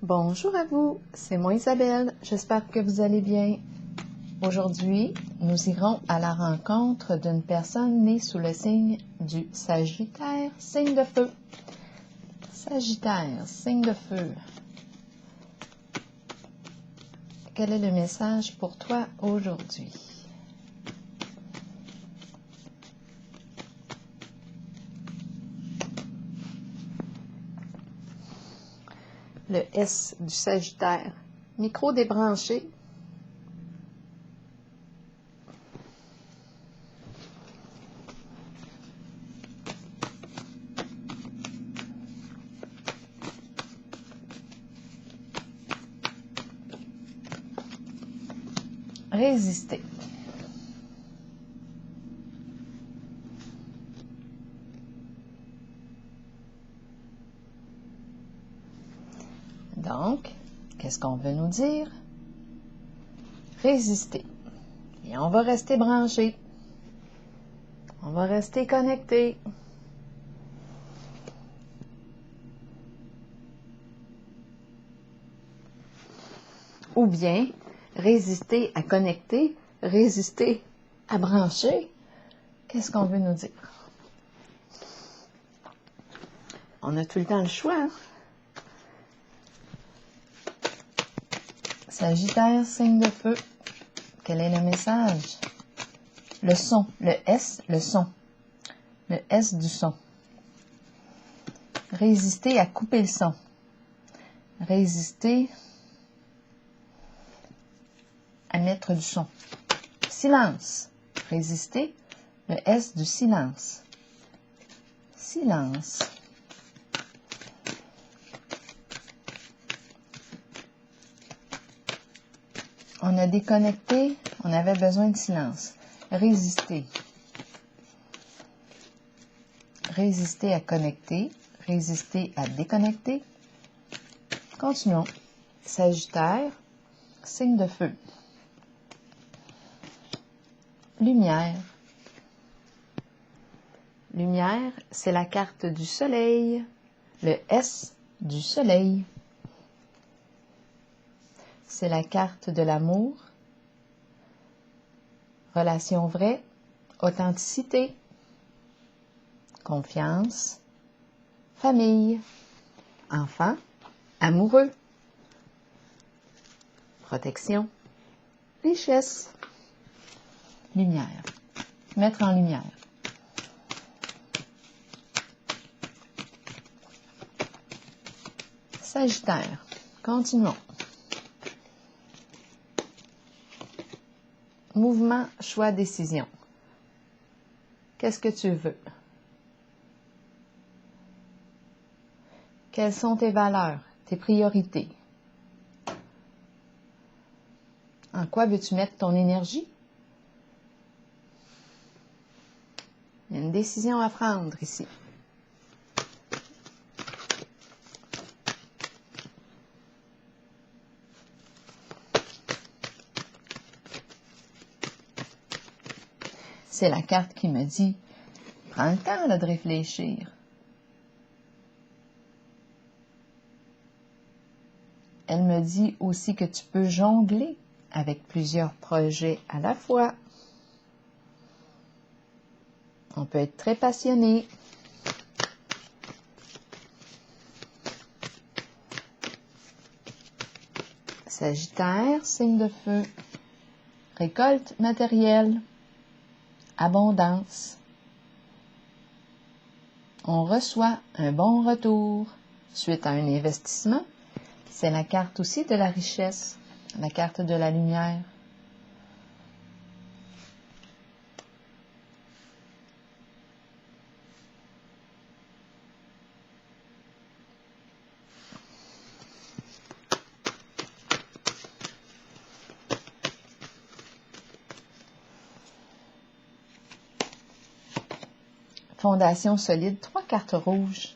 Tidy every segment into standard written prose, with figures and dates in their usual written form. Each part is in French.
Bonjour à vous, c'est moi Isabelle, j'espère que vous allez bien. Aujourd'hui, nous irons à la rencontre d'une personne née sous le signe du Sagittaire, signe de feu. Sagittaire, signe de feu. Quel est le message pour toi aujourd'hui? Le S du Sagittaire. Micro débranché. Résister. Donc, qu'est-ce qu'on veut nous dire? Résister. Et on va rester branché. On va rester connecté. Ou bien, résister à connecter, résister à brancher. Qu'est-ce qu'on veut nous dire? On a tout le temps le choix. Hein? Sagittaire, signe de feu. Quel est le message? Le son, le S, le son. Le S du son. Résister à couper le son. Résister à mettre du son. Silence. Résister, le S du silence. Silence. On a déconnecté, on avait besoin de silence. Résister. Résister à connecter, résister à déconnecter. Continuons. Sagittaire, signe de feu. Lumière. Lumière, c'est la carte du soleil, le S du soleil. C'est la carte de l'amour, relation vraie, authenticité, confiance, famille, enfant, amoureux, protection, richesse, lumière, mettre en lumière. Sagittaire, continuons. Mouvement, choix, décision. Qu'est-ce que tu veux? Quelles sont tes valeurs, tes priorités? En quoi veux-tu mettre ton énergie? Il y a une décision à prendre ici. C'est la carte qui me dit, prends le temps là, de réfléchir. Elle me dit aussi que tu peux jongler avec plusieurs projets à la fois. On peut être très passionné. Sagittaire, signe de feu. Récolte matérielle. Abondance. On reçoit un bon retour suite à un investissement. C'est la carte aussi de la richesse, la carte de la lumière. Fondation solide, 3 cartes rouges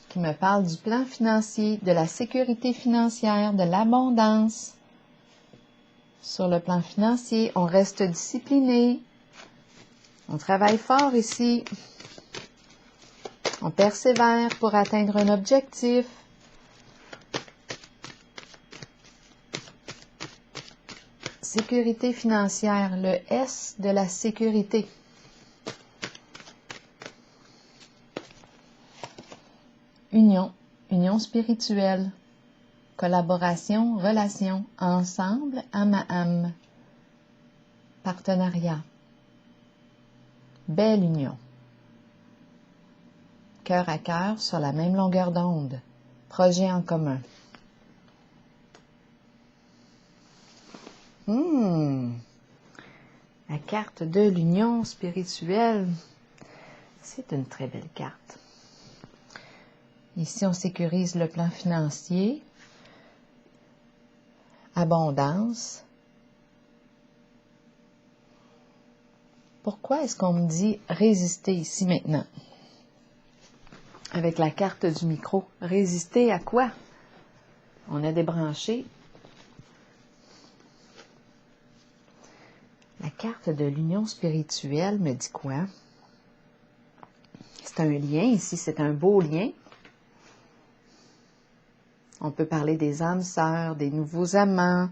qui me parlent du plan financier, de la sécurité financière, de l'abondance. Sur le plan financier, on reste discipliné, on travaille fort ici. On persévère pour atteindre un objectif. Sécurité financière, le S de la sécurité. Union, union spirituelle. Collaboration, relation, ensemble, âme à âme. Partenariat. Belle union. Cœur à cœur sur la même longueur d'onde. Projet en commun. La carte de l'union spirituelle, c'est une très belle carte. Ici, on sécurise le plan financier, abondance. Pourquoi est-ce qu'on me dit résister ici maintenant? Avec la carte du micro, résister à quoi? On a débranché. La carte de l'union spirituelle me dit quoi? C'est un lien ici, c'est un beau lien. On peut parler des âmes sœurs, des nouveaux amants,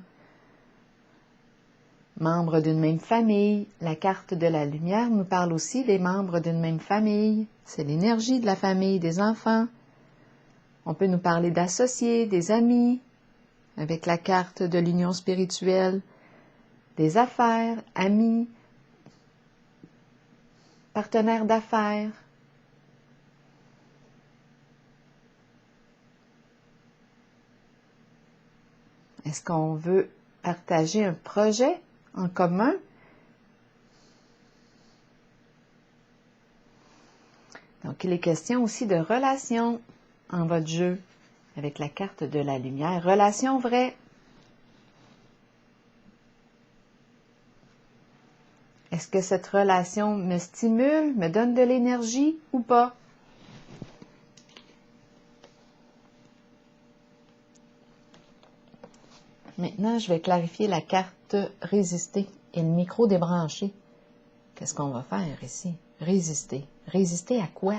membres d'une même famille. La carte de la lumière nous parle aussi des membres d'une même famille. C'est l'énergie de la famille, des enfants. On peut nous parler d'associés, des amis, avec la carte de l'union spirituelle, des affaires, amis, partenaires d'affaires. Est-ce qu'on veut partager un projet en commun? Donc, il est question aussi de relations en votre jeu avec la carte de la lumière. Relation vraie. Est-ce que cette relation me stimule, me donne de l'énergie ou pas? Maintenant, je vais clarifier la carte résister et le micro débranché. Qu'est-ce qu'on va faire ici? Résister. Résister à quoi?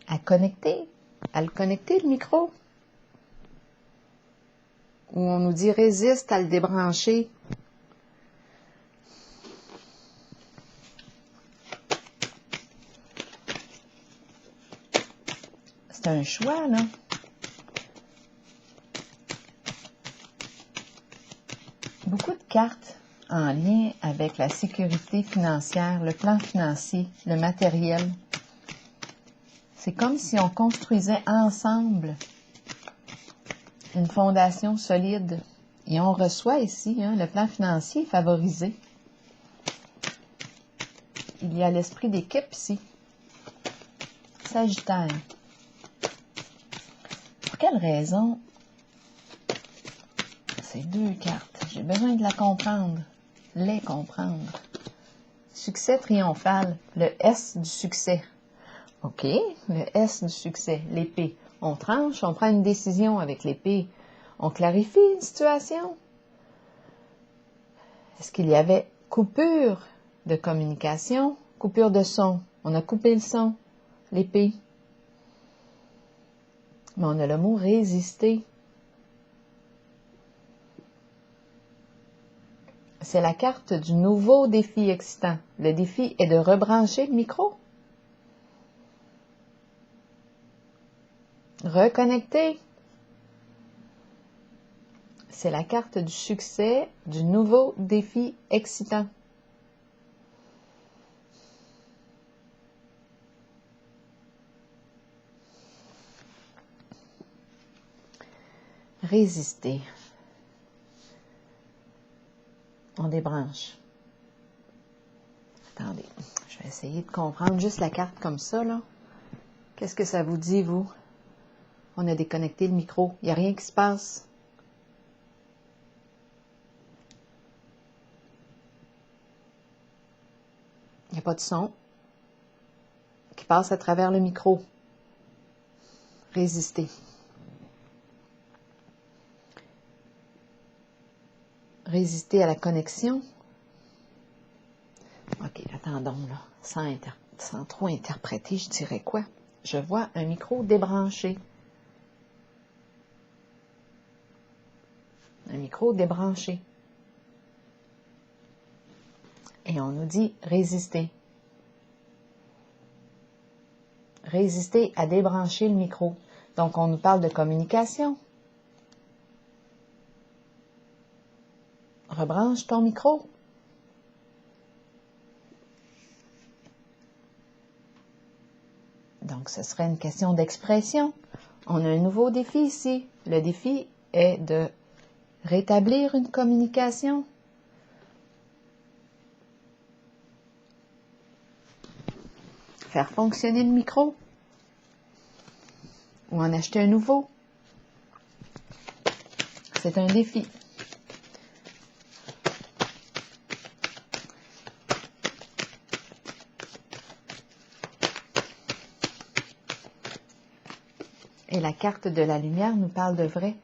À connecter. À le connecter, le micro. Ou on nous dit résiste à le débrancher. C'est un choix, là. Beaucoup de cartes en lien avec la sécurité financière, le plan financier, le matériel. C'est comme si on construisait ensemble une fondation solide. Et on reçoit ici le plan financier favorisé. Il y a l'esprit d'équipe ici. Sagittaire. Pour quelle raison ces deux cartes? J'ai besoin de la comprendre. Les comprendre. Succès triomphal. Le S du succès. OK, le S du succès, l'épée. On tranche, on prend une décision avec l'épée. On clarifie une situation. Est-ce qu'il y avait coupure de communication, coupure de son? On a coupé le son, l'épée. Mais on a le mot résister. C'est la carte du nouveau défi excitant. Le défi est de rebrancher le micro. Reconnecter. C'est la carte du succès, du nouveau défi excitant. Résister. On débranche. Attendez, je vais essayer de comprendre juste la carte comme ça, là. Qu'est-ce que ça vous dit, vous? On a déconnecté le micro. Il n'y a rien qui se passe. Il n'y a pas de son qui passe à travers le micro. Résister. Résister à la connexion. OK, attendons, là, sans trop interpréter, je dirais quoi? Je vois un micro débranché. Un micro débranché. Et on nous dit résister. Résister à débrancher le micro. Donc, on nous parle de communication. Rebranche ton micro. Donc, ce serait une question d'expression. On a un nouveau défi ici. Le défi est de rétablir une communication. Faire fonctionner le micro. Ou en acheter un nouveau. C'est un défi. Et la carte de la lumière nous parle de vrai.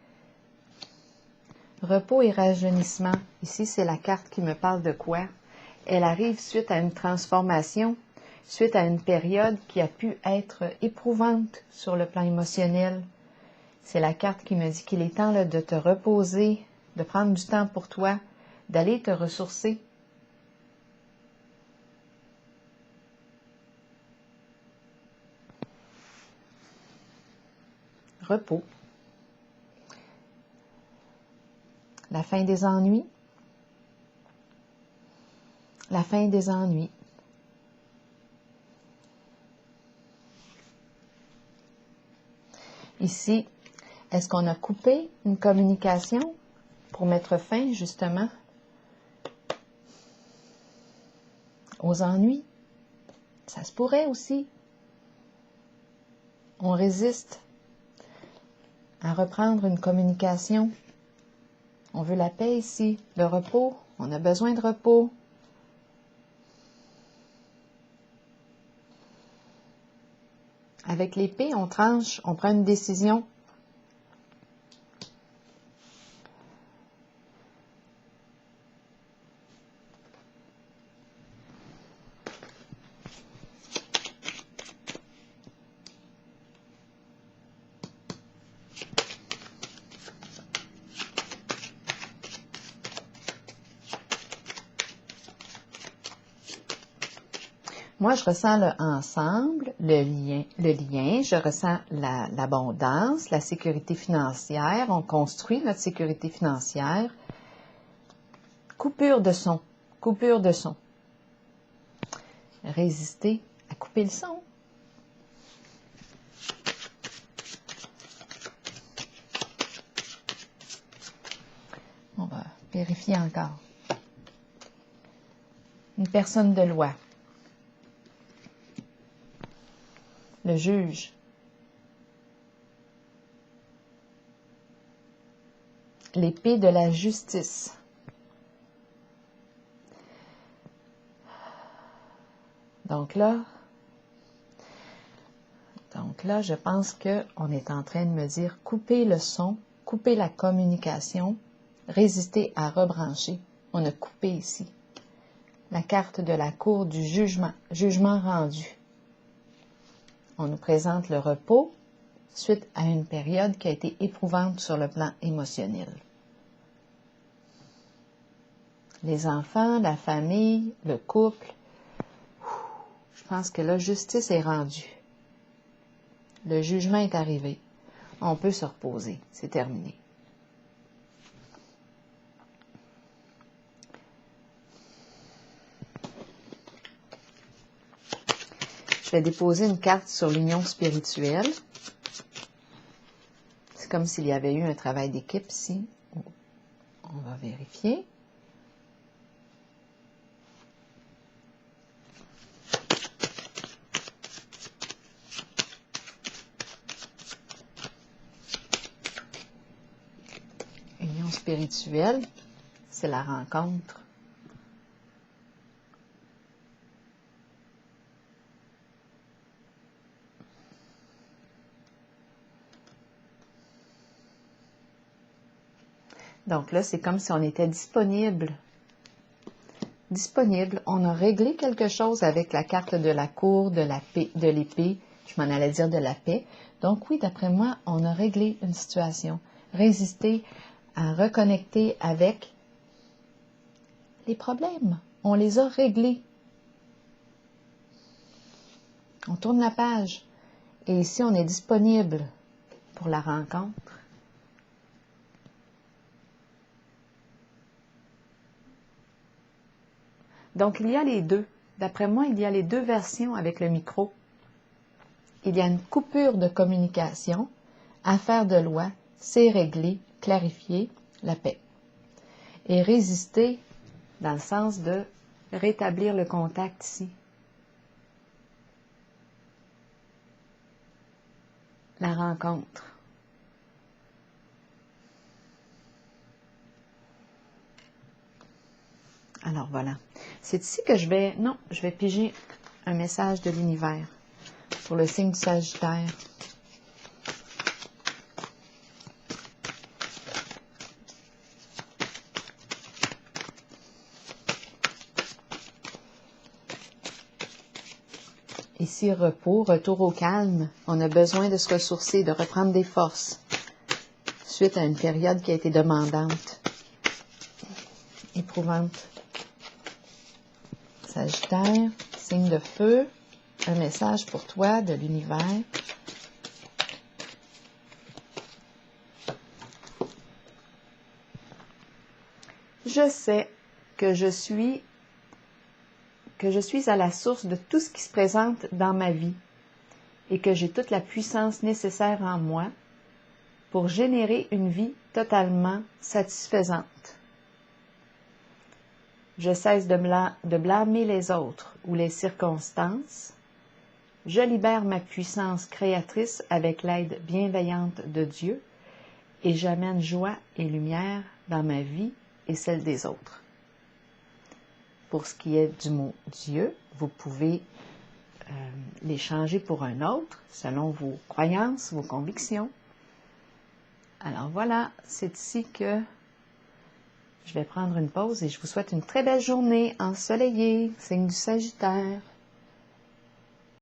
Repos et rajeunissement. Ici, c'est la carte qui me parle de quoi? Elle arrive suite à une transformation, suite à une période qui a pu être éprouvante sur le plan émotionnel. C'est la carte qui me dit qu'il est temps là, de te reposer, de prendre du temps pour toi, d'aller te ressourcer. Repos. La fin des ennuis. La fin des ennuis. Ici, est-ce qu'on a coupé une communication pour mettre fin, justement, aux ennuis? Ça se pourrait aussi. On résiste à reprendre une communication. On veut la paix ici, le repos. On a besoin de repos. Avec l'épée, on tranche, on prend une décision. Moi, je ressens le ensemble, le lien, je ressens l'abondance, la sécurité financière. On construit notre sécurité financière. Coupure de son, coupure de son. Résister à couper le son. On va vérifier encore. Une personne de loi. Le juge. L'épée de la justice. Donc là, je pense qu'on est en train de me dire couper le son, couper la communication, résister à rebrancher. On a coupé ici. La carte de la cour du jugement, jugement rendu. On nous présente le repos suite à une période qui a été éprouvante sur le plan émotionnel. Les enfants, la famille, le couple. Je pense que la justice est rendue. Le jugement est arrivé. On peut se reposer. C'est terminé. Je vais déposer une carte sur l'union spirituelle. C'est comme s'il y avait eu un travail d'équipe ici. On va vérifier. Union spirituelle, c'est la rencontre. Donc là, c'est comme si on était disponible disponible. On a réglé quelque chose avec la carte de la cour, de l'épée, je m'en allais dire de la paix. Donc oui, d'après moi, on a réglé une situation. Résister à reconnecter avec les problèmes. On les a réglés. On tourne la page. Et ici, on est disponible pour la rencontre. Donc, il y a les deux. D'après moi, il y a les deux versions avec le micro. Il y a une coupure de communication, affaire de loi, c'est réglé, clarifier, la paix. Et résister dans le sens de rétablir le contact ici. La rencontre. Alors voilà. C'est ici que je vais piger un message de l'univers pour le signe du Sagittaire. Ici, repos, retour au calme. On a besoin de se ressourcer, de reprendre des forces suite à une période qui a été demandante, éprouvante. Sagittaire, signe de feu, un message pour toi de l'univers. Je sais que je suis à la source de tout ce qui se présente dans ma vie et que j'ai toute la puissance nécessaire en moi pour générer une vie totalement satisfaisante. Je cesse de blâmer les autres ou les circonstances. Je libère ma puissance créatrice avec l'aide bienveillante de Dieu et j'amène joie et lumière dans ma vie et celle des autres. Pour ce qui est du mot Dieu, vous pouvez les changer pour un autre selon vos croyances, vos convictions. Alors voilà, c'est ici que je vais prendre une pause et je vous souhaite une très belle journée ensoleillée, signe du Sagittaire.